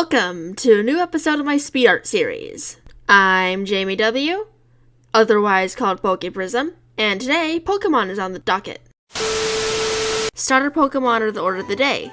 Welcome to a new episode of my speed art series. I'm Jamie W., otherwise called Pokeprism, and today Pokemon is on the docket. Starter Pokemon are the order of the day.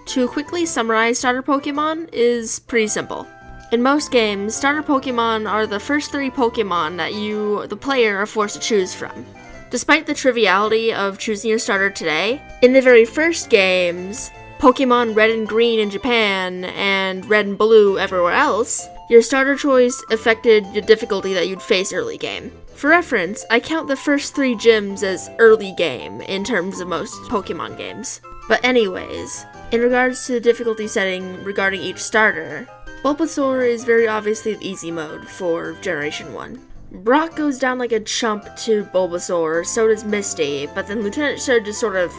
To quickly summarize starter Pokemon is pretty simple. In most games, starter Pokemon are the first 3 Pokemon that you, the player, are forced to choose from. Despite the triviality of choosing your starter today, in the very first games, Pokemon Red and Green in Japan, and Red and Blue everywhere else, your starter choice affected the difficulty that you'd face early game. For reference, I count the first 3 gyms as early game in terms of most Pokemon games. But anyways, in regards to the difficulty setting regarding each starter, Bulbasaur is very obviously the easy mode for Generation 1. Brock goes down like a chump to Bulbasaur, so does Misty, but then Lieutenant Surge is sort of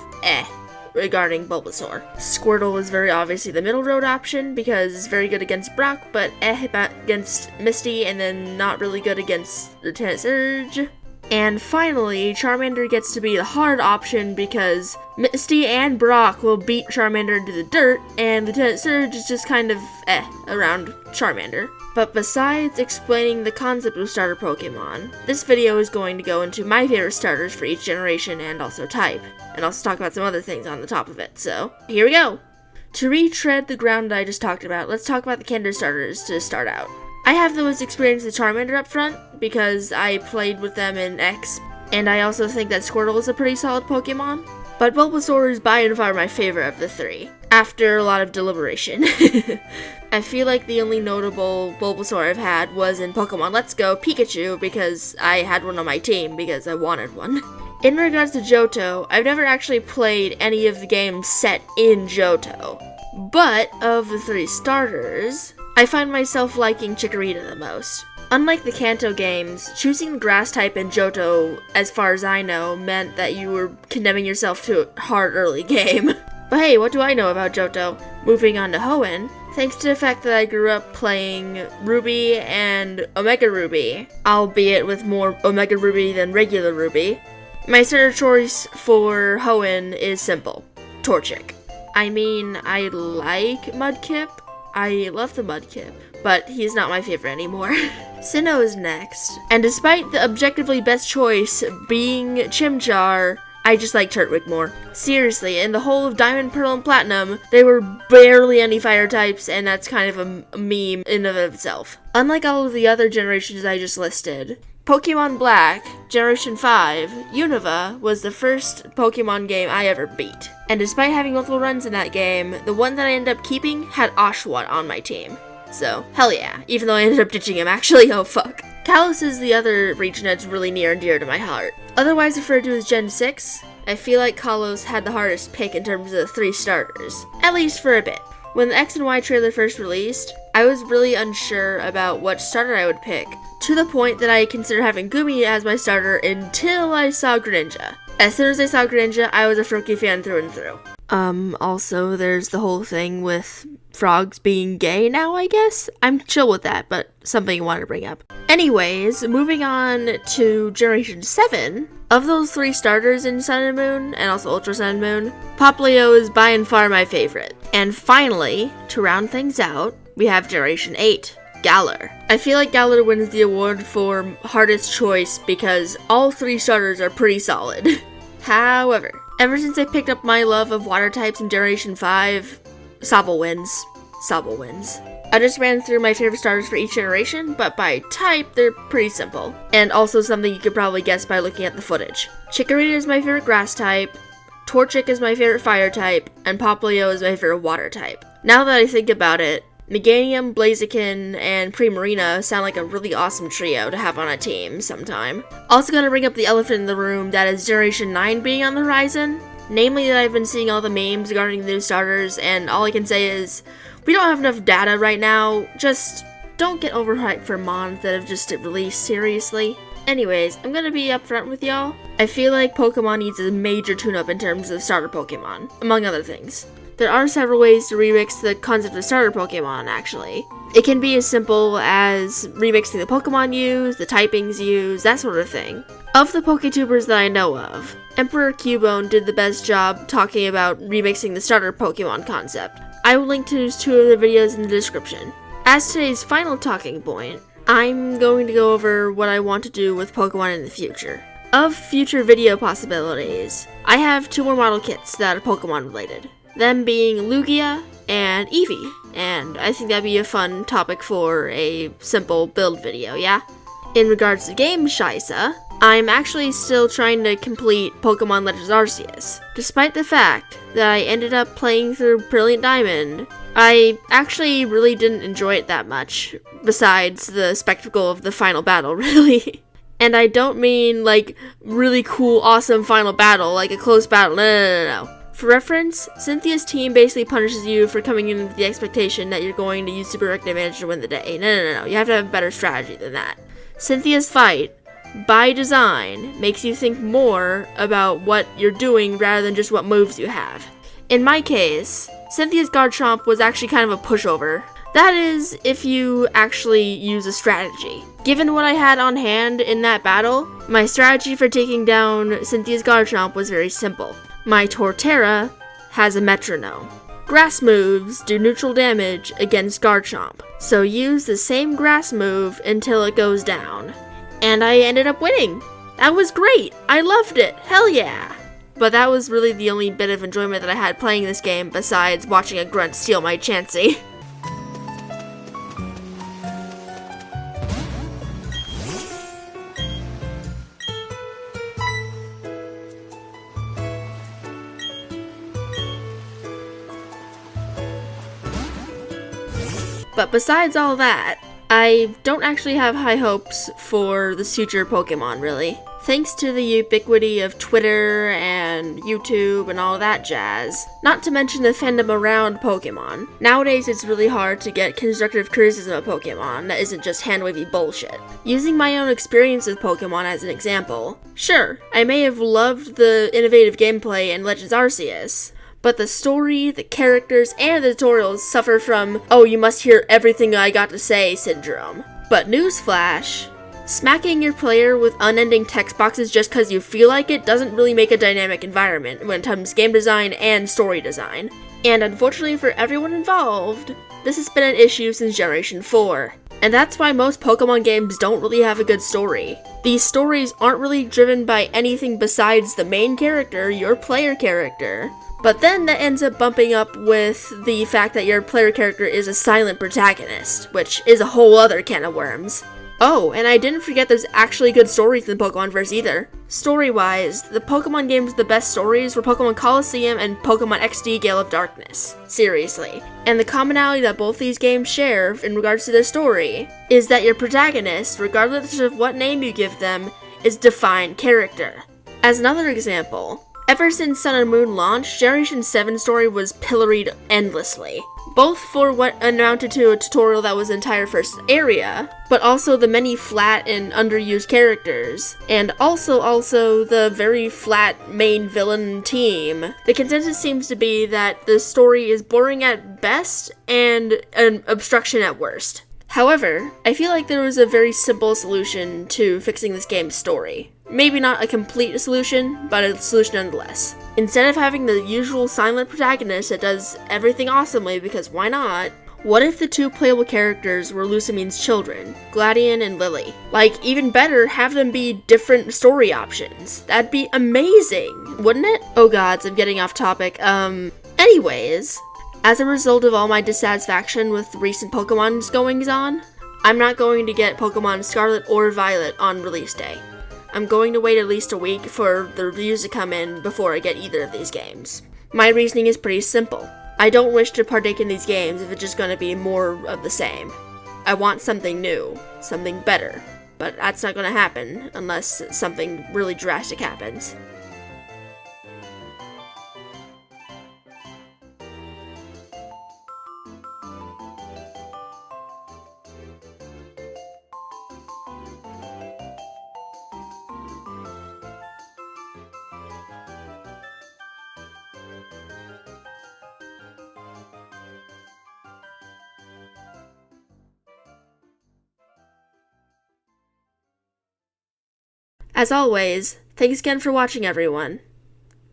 regarding Bulbasaur. Squirtle is very obviously the middle road option because it's very good against Brock, but against Misty, and then not really good against Lieutenant Surge. And finally, Charmander gets to be the hard option because Misty and Brock will beat Charmander into the dirt, and Lieutenant Surge is just kind of around Charmander. But besides explaining the concept of starter Pokemon, this video is going to go into my favorite starters for each generation and also type, and also talk about some other things on the top of it, so here we go! To retread the ground I just talked about, let's talk about the Kinder starters to start out. I have the most experience with Charmander up front, because I played with them in X, and I also think that Squirtle is a pretty solid Pokemon, but Bulbasaur is by and far my favorite of the 3, after a lot of deliberation. I feel like the only notable Bulbasaur I've had was in Pokemon Let's Go Pikachu, because I had one on my team because I wanted one. In regards to Johto, I've never actually played any of the games set in Johto, but of the 3 starters, I find myself liking Chikorita the most. Unlike the Kanto games, choosing the grass type in Johto, as far as I know, meant that you were condemning yourself to a hard early game. But hey, what do I know about Johto? Moving on to Hoenn, thanks to the fact that I grew up playing Ruby and Omega Ruby, albeit with more Omega Ruby than regular Ruby, my starter choice for Hoenn is simple: Torchic. I mean, I like Mudkip. I love the Mudkip, but he's not my favorite anymore. Sinnoh is next, and despite the objectively best choice being Chimchar, I just like Turtwig more. Seriously, in the whole of Diamond, Pearl, and Platinum, there were barely any fire types, and that's kind of a meme in and of itself. Unlike all of the other generations I just listed, Pokemon Black, Generation 5, Unova was the first Pokemon game I ever beat. And despite having multiple runs in that game, the one that I ended up keeping had Oshawott on my team. So, hell yeah, even though I ended up ditching him actually, oh fuck. Kalos is the other region that's really near and dear to my heart. Otherwise referred to as Gen 6, I feel like Kalos had the hardest pick in terms of the 3 starters, at least for a bit. When the X and Y trailer first released, I was really unsure about what starter I would pick, to the point that I considered having Gumi as my starter until I saw Greninja. As soon as I saw Greninja, I was a Froakie fan through and through. Also, there's the whole thing with frogs being gay now, I guess? I'm chill with that, but something I wanted to bring up. Anyways, moving on to Generation 7, of those 3 starters in Sun and Moon, and also Ultra Sun and Moon, Popplio is by and far my favorite. And finally, to round things out, we have Generation 8, Galar. I feel like Galar wins the award for hardest choice because all 3 starters are pretty solid. However, ever since I picked up my love of water types in Generation 5, Sobble wins. Sobble wins. I just ran through my favorite starters for each generation, but by type, they're pretty simple. And also something you could probably guess by looking at the footage. Chikorita is my favorite grass type, Torchic is my favorite fire type, and Popplio is my favorite water type. Now that I think about it, Meganium, Blaziken, and Primarina sound like a really awesome trio to have on a team sometime. Also gonna bring up the elephant in the room that is Generation 9 being on the horizon. Namely that I've been seeing all the memes regarding the new starters, and all I can say is, we don't have enough data right now, just don't get overhyped for mons that have just released, seriously. Anyways, I'm gonna be upfront with y'all. I feel like Pokemon needs a major tune-up in terms of starter Pokemon, among other things. There are several ways to remix the concept of starter Pokemon, actually. It can be as simple as remixing the Pokemon used, the typings used, that sort of thing. Of the Poketubers that I know of, Emperor Cubone did the best job talking about remixing the starter Pokemon concept. I will link to his 2 other videos in the description. As today's final talking point, I'm going to go over what I want to do with Pokemon in the future. Of future video possibilities, I have 2 more model kits that are Pokemon related. Them being Lugia and Eevee, and I think that'd be a fun topic for a simple build video, yeah? In regards to game Shisa, I'm actually still trying to complete Pokemon Legends Arceus. Despite the fact that I ended up playing through Brilliant Diamond, I actually really didn't enjoy it that much, besides the spectacle of the final battle, really. And I don't mean, like, really cool, awesome final battle, like a close battle, no. For reference, Cynthia's team basically punishes you for coming in with the expectation that you're going to use super direct advantage to win the day. No. You have to have a better strategy than that. Cynthia's fight, by design, makes you think more about what you're doing rather than just what moves you have. In my case, Cynthia's Garchomp was actually kind of a pushover. That is, if you actually use a strategy. Given what I had on hand in that battle, my strategy for taking down Cynthia's Garchomp was very simple. My Torterra has a metronome. Grass moves do neutral damage against Garchomp, so use the same grass move until it goes down. And I ended up winning! That was great! I loved it! Hell yeah! But that was really the only bit of enjoyment that I had playing this game besides watching a grunt steal my Chansey. But besides all that, I don't actually have high hopes for the future Pokemon, really. Thanks to the ubiquity of Twitter and YouTube and all that jazz, not to mention the fandom around Pokemon. Nowadays it's really hard to get constructive criticism of Pokemon that isn't just hand-wavy bullshit. Using my own experience with Pokemon as an example, sure, I may have loved the innovative gameplay in Legends Arceus, but the story, the characters, and the tutorials suffer from, oh, you must hear everything I got to say syndrome. But newsflash, smacking your player with unending text boxes just because you feel like it doesn't really make a dynamic environment when it comes to game design and story design. And unfortunately for everyone involved, this has been an issue since Generation 4. And that's why most Pokemon games don't really have a good story. These stories aren't really driven by anything besides the main character, your player character. But then that ends up bumping up with the fact that your player character is a silent protagonist, which is a whole other can of worms. Oh, and I didn't forget there's actually good stories in the Pokemonverse either. Story-wise, the Pokemon games with the best stories were Pokemon Colosseum and Pokemon XD Gale of Darkness. Seriously. And the commonality that both these games share in regards to their story is that your protagonist, regardless of what name you give them, is a defined character. As another example, ever since Sun and Moon launched, Generation 7 story was pilloried endlessly. Both for what amounted to a tutorial that was the entire first area, but also the many flat and underused characters, and also the very flat main villain team. The consensus seems to be that the story is boring at best and an obstruction at worst. However, I feel like there was a very simple solution to fixing this game's story. Maybe not a complete solution, but a solution nonetheless. Instead of having the usual silent protagonist that does everything awesomely, because why not, what if the 2 playable characters were Lucamine's children, Gladion and Lily? Like, even better, have them be different story options. That'd be amazing, wouldn't it? Oh gods, I'm getting off topic. Anyways, as a result of all my dissatisfaction with recent Pokemon's goings-on, I'm not going to get Pokemon Scarlet or Violet on release day. I'm going to wait at least a week for the reviews to come in before I get either of these games. My reasoning is pretty simple. I don't wish to partake in these games if it's just going to be more of the same. I want something new, something better, but that's not going to happen unless something really drastic happens. As always, thanks again for watching, everyone.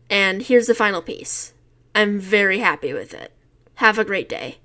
And here's the final piece. I'm very happy with it. Have a great day.